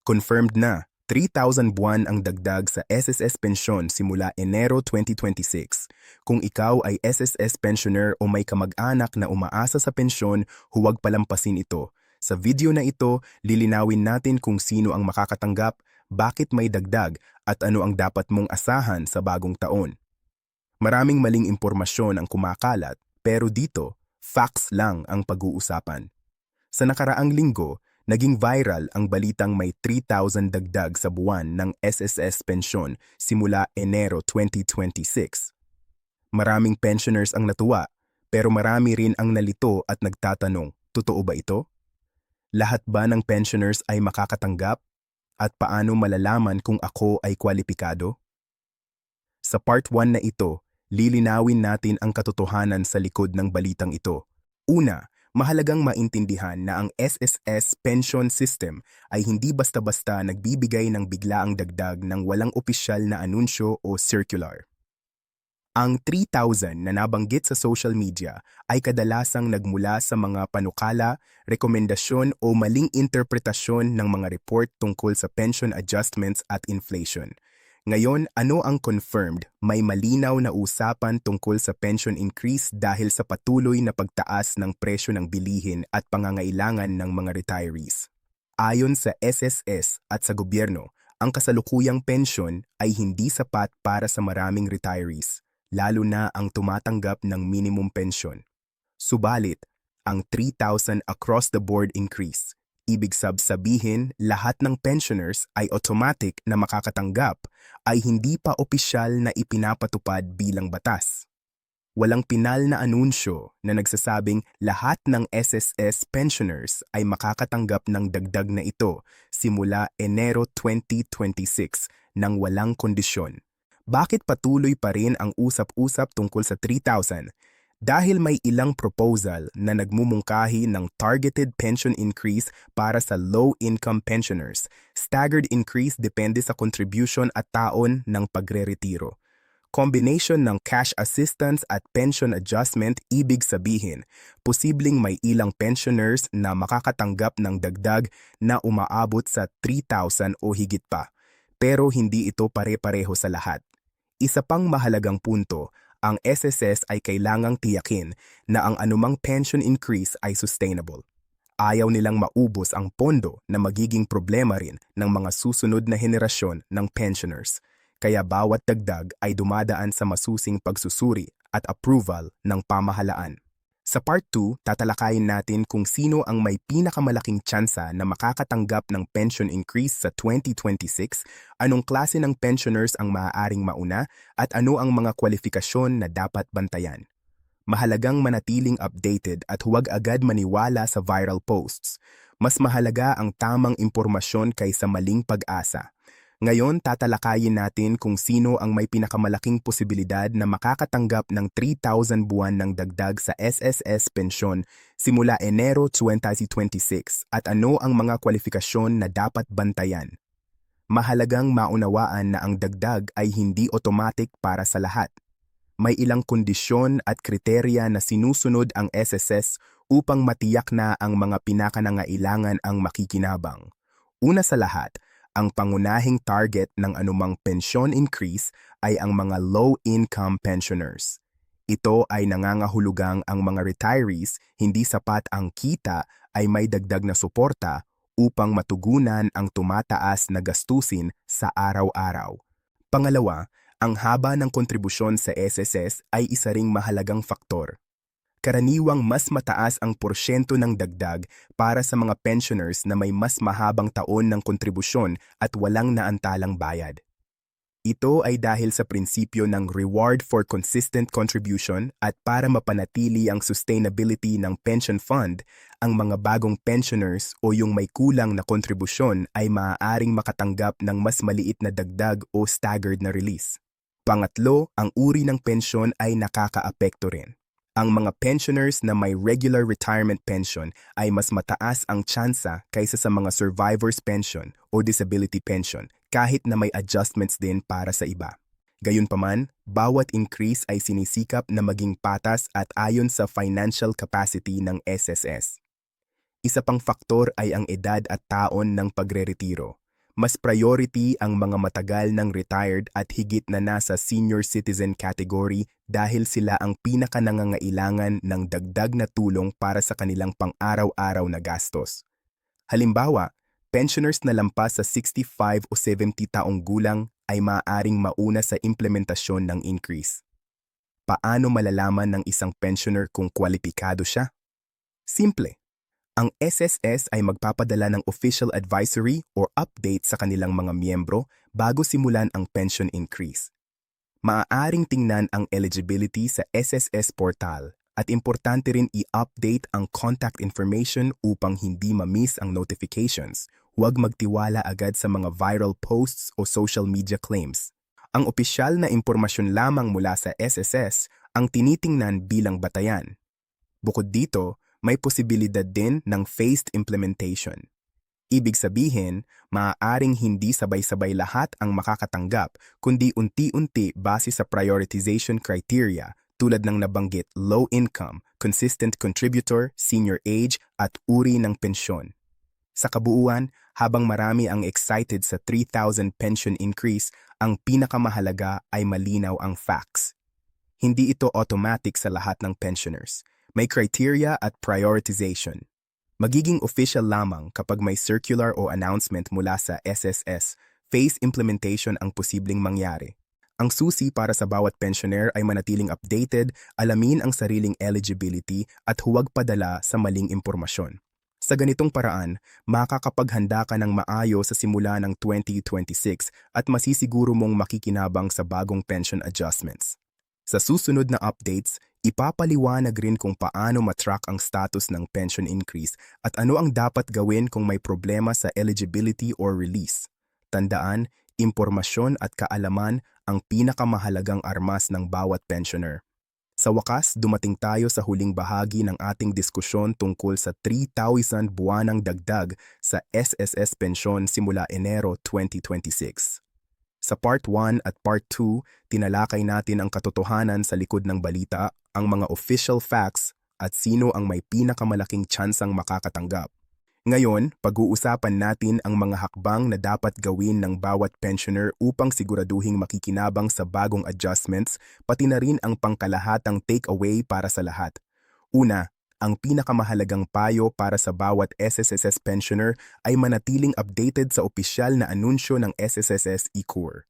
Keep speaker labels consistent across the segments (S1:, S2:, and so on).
S1: Confirmed na, 3,000 buwan ang dagdag sa SSS pensyon simula Enero 2026. Kung ikaw ay SSS pensioner o may kamag-anak na umaasa sa pensyon, huwag palampasin ito. Sa video na ito, lilinawin natin kung sino ang makakatanggap, bakit may dagdag, at ano ang dapat mong asahan sa bagong taon. Maraming maling impormasyon ang kumakalat, pero dito, facts lang ang pag-uusapan. Sa nakaraang linggo, naging viral ang balitang may 3,000 dagdag sa buwan ng SSS pensyon simula Enero 2026. Maraming pensioners ang natuwa, pero marami rin ang nalito at nagtatanong, totoo ba ito? Lahat ba ng pensioners ay makakatanggap? At paano malalaman kung ako ay kwalipikado? Sa part 1 na ito, lilinawin natin ang katotohanan sa likod ng balitang ito. Una, mahalagang maintindihan na ang SSS pension system ay hindi basta-basta nagbibigay ng biglaang dagdag ng walang opisyal na anunsyo o circular. Ang 3,000 na nabanggit sa social media ay kadalasang nagmula sa mga panukala, rekomendasyon o maling interpretasyon ng mga report tungkol sa pension adjustments at inflation. Ngayon, ano ang confirmed? May malinaw na usapan tungkol sa pension increase dahil sa patuloy na pagtaas ng presyo ng bilihin at pangangailangan ng mga retirees. Ayon sa SSS at sa gobyerno, ang kasalukuyang pension ay hindi sapat para sa maraming retirees, lalo na ang tumatanggap ng minimum pension. Subalit, ang 3,000 across-the-board increase, ibig sabihin lahat ng pensioners ay automatic na makakatanggap, ay hindi pa opisyal na ipinapatupad bilang batas. Walang pinal na anunsyo na nagsasabing lahat ng SSS pensioners ay makakatanggap ng dagdag na ito simula Enero 2026 nang walang kondisyon. Bakit patuloy pa rin ang usap-usap tungkol sa 3,000? Dahil may ilang proposal na nagmumungkahi ng targeted pension increase para sa low-income pensioners, staggered increase depende sa contribution at taon ng pagre-retiro. Combination ng cash assistance at pension adjustment ibig sabihin, posibleng may ilang pensioners na makakatanggap ng dagdag na umaabot sa 3,000 o higit pa, pero hindi ito pare-pareho sa lahat. Isa pang mahalagang punto, ang SSS ay kailangang tiyakin na ang anumang pension increase ay sustainable. Ayaw nilang maubos ang pondo na magiging problema rin ng mga susunod na henerasyon ng pensioners. Kaya bawat dagdag ay dumadaan sa masusing pagsusuri at approval ng pamahalaan. Sa part 2, tatalakayin natin kung sino ang may pinakamalaking tsansa na makakatanggap ng pension increase sa 2026, anong klase ng pensioners ang maaaring mauna, at ano ang mga kwalifikasyon na dapat bantayan. Mahalagang manatiling updated at huwag agad maniwala sa viral posts. Mas mahalaga ang tamang impormasyon kaysa maling pag-asa. Ngayon, tatalakayin natin kung sino ang may pinakamalaking posibilidad na makakatanggap ng 3,000 buwan ng dagdag sa SSS pensyon simula Enero 2026 at ano ang mga kwalifikasyon na dapat bantayan. Mahalagang maunawaan na ang dagdag ay hindi automatic para sa lahat. May ilang kondisyon at kriteria na sinusunod ang SSS upang matiyak na ang mga pinakanangailangan ang makikinabang. Una sa lahat, ang pangunahing target ng anumang pension increase ay ang mga low-income pensioners. Ito ay nangangahulugang ang mga retirees hindi sapat ang kita ay may dagdag na suporta upang matugunan ang tumataas na gastusin sa araw-araw. Pangalawa, ang haba ng kontribusyon sa SSS ay isa ring mahalagang faktor. Karaniwang mas mataas ang porsyento ng dagdag para sa mga pensioners na may mas mahabang taon ng kontribusyon at walang naantalang bayad. Ito ay dahil sa prinsipyo ng reward for consistent contribution at para mapanatili ang sustainability ng pension fund, ang mga bagong pensioners o yung may kulang na kontribusyon ay maaaring makatanggap ng mas maliit na dagdag o staggered na release. Pangatlo, ang uri ng pensyon ay nakakaapekto rin. Ang mga pensioners na may regular retirement pension ay mas mataas ang tsansa kaysa sa mga survivor's pension o disability pension kahit na may adjustments din para sa iba. Gayunpaman, bawat increase ay sinisikap na maging patas at ayon sa financial capacity ng SSS. Isa pang faktor ay ang edad at taon ng pagre-retiro. Mas priority ang mga matagal ng retired at higit na nasa senior citizen category dahil sila ang pinakanangangailangan ng dagdag na tulong para sa kanilang pang-araw-araw na gastos. Halimbawa, pensioners na lampas sa 65 o 70 taong gulang ay maaaring mauna sa implementasyon ng increase. Paano malalaman ng isang pensioner kung kwalipikado siya? Simple. Ang SSS ay magpapadala ng official advisory or update sa kanilang mga miyembro bago simulan ang pension increase. Maaaring tingnan ang eligibility sa SSS portal at importante rin i-update ang contact information upang hindi ma-miss ang notifications. Huwag magtiwala agad sa mga viral posts o social media claims. Ang opisyal na impormasyon lamang mula sa SSS ang tinitingnan bilang batayan. Bukod dito, may posibilidad din ng phased implementation. Ibig sabihin, maaaring hindi sabay-sabay lahat ang makakatanggap, kundi unti-unti base sa prioritization criteria tulad ng nabanggit low income, consistent contributor, senior age at uri ng pensyon. Sa kabuuan, habang marami ang excited sa 3,000 pension increase, ang pinakamahalaga ay malinaw ang facts. Hindi ito automatic sa lahat ng pensioners. May criteria at prioritization. Magiging official lamang kapag may circular o announcement mula sa SSS, phase implementation ang posibleng mangyari. Ang susi para sa bawat pensioner ay manatiling updated, alamin ang sariling eligibility at huwag padala sa maling impormasyon. Sa ganitong paraan, makakapaghanda ka ng maayos sa simula ng 2026 at masisiguro mong makikinabang sa bagong pension adjustments. Sa susunod na updates, ipapaliwanag rin kung paano matrack ang status ng pension increase at ano ang dapat gawin kung may problema sa eligibility or release. Tandaan, impormasyon at kaalaman ang pinakamahalagang armas ng bawat pensioner. Sa wakas, dumating tayo sa huling bahagi ng ating diskusyon tungkol sa 3,000 buwanang dagdag sa SSS pensyon simula Enero 2026. Sa Part 1 at Part 2, tinalakay natin ang katotohanan sa likod ng balita, ang mga official facts at sino ang may pinakamalaking tsansang makakatanggap. Ngayon, pag-uusapan natin ang mga hakbang na dapat gawin ng bawat pensioner upang siguraduhing makikinabang sa bagong adjustments, pati na rin ang pangkalahatang takeaway para sa lahat. Una, ang pinakamahalagang payo para sa bawat SSS pensioner ay manatiling updated sa opisyal na anunsyo ng SSS eCore.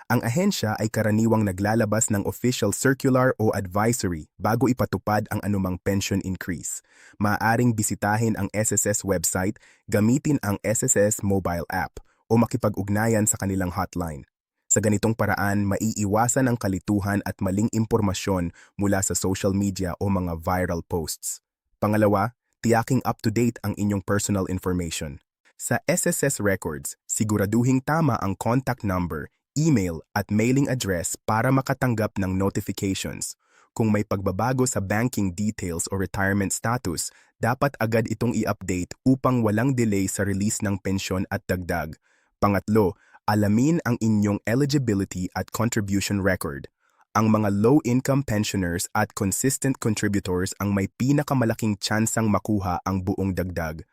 S1: Ang ahensya ay karaniwang naglalabas ng official circular o advisory bago ipatupad ang anumang pension increase. Maaaring bisitahin ang SSS website, gamitin ang SSS mobile app, o makipag-ugnayan sa kanilang hotline. Sa ganitong paraan, maiiwasan ang kalituhan at maling impormasyon mula sa social media o mga viral posts. Pangalawa, tiyaking up-to-date ang inyong personal information. Sa SSS records, siguraduhing tama ang contact number, email at mailing address para makatanggap ng notifications. Kung may pagbabago sa banking details o retirement status, dapat agad itong i-update upang walang delay sa release ng pensyon at dagdag. Pangatlo, alamin ang inyong eligibility at contribution record. Ang mga low-income pensioners at consistent contributors ang may pinakamalaking tsansang makuha ang buong dagdag.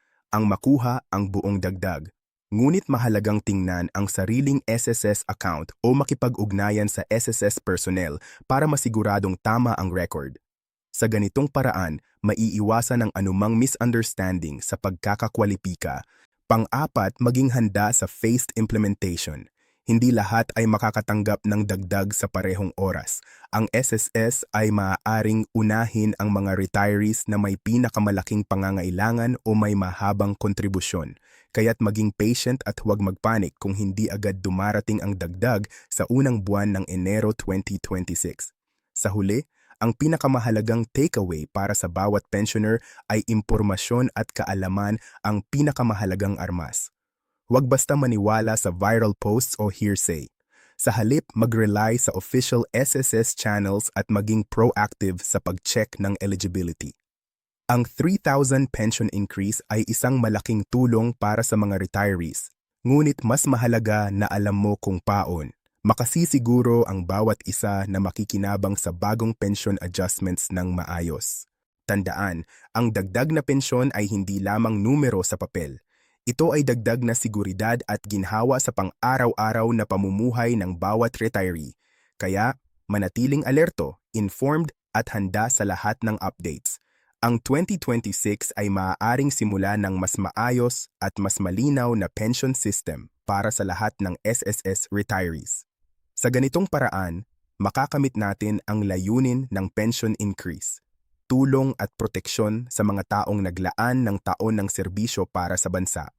S1: Ngunit mahalagang tingnan ang sariling SSS account o makipag-ugnayan sa SSS personnel para masiguradong tama ang record. Sa ganitong paraan, maiiwasan ang anumang misunderstanding sa pagkakakwalipika. Pang-apat, maging handa sa phased implementation. Hindi lahat ay makakatanggap ng dagdag sa parehong oras. Ang SSS ay maaaring unahin ang mga retirees na may pinakamalaking pangangailangan o may mahabang kontribusyon. Kaya't maging patient at huwag magpanik kung hindi agad dumarating ang dagdag sa unang buwan ng Enero 2026. Sa huli, ang pinakamahalagang takeaway para sa bawat pensioner ay impormasyon at kaalaman ang pinakamahalagang armas. Huwag basta maniwala sa viral posts o hearsay. Sa halip, mag-rely sa official SSS channels at maging proactive sa pag-check ng eligibility. Ang 3,000 pension increase ay isang malaking tulong para sa mga retirees. Ngunit mas mahalaga na alam mo kung paon. Makasisiguro ang bawat isa na makikinabang sa bagong pension adjustments ng maayos. Tandaan, ang dagdag na pensyon ay hindi lamang numero sa papel. Ito ay dagdag na seguridad at ginhawa sa pang-araw-araw na pamumuhay ng bawat retiree. Kaya, manatiling alerto, informed at handa sa lahat ng updates. Ang 2026 ay maaaring simula ng mas maayos at mas malinaw na pension system para sa lahat ng SSS retirees. Sa ganitong paraan, makakamit natin ang layunin ng pension increase, tulong at proteksyon sa mga taong naglaan ng taon ng serbisyo para sa bansa.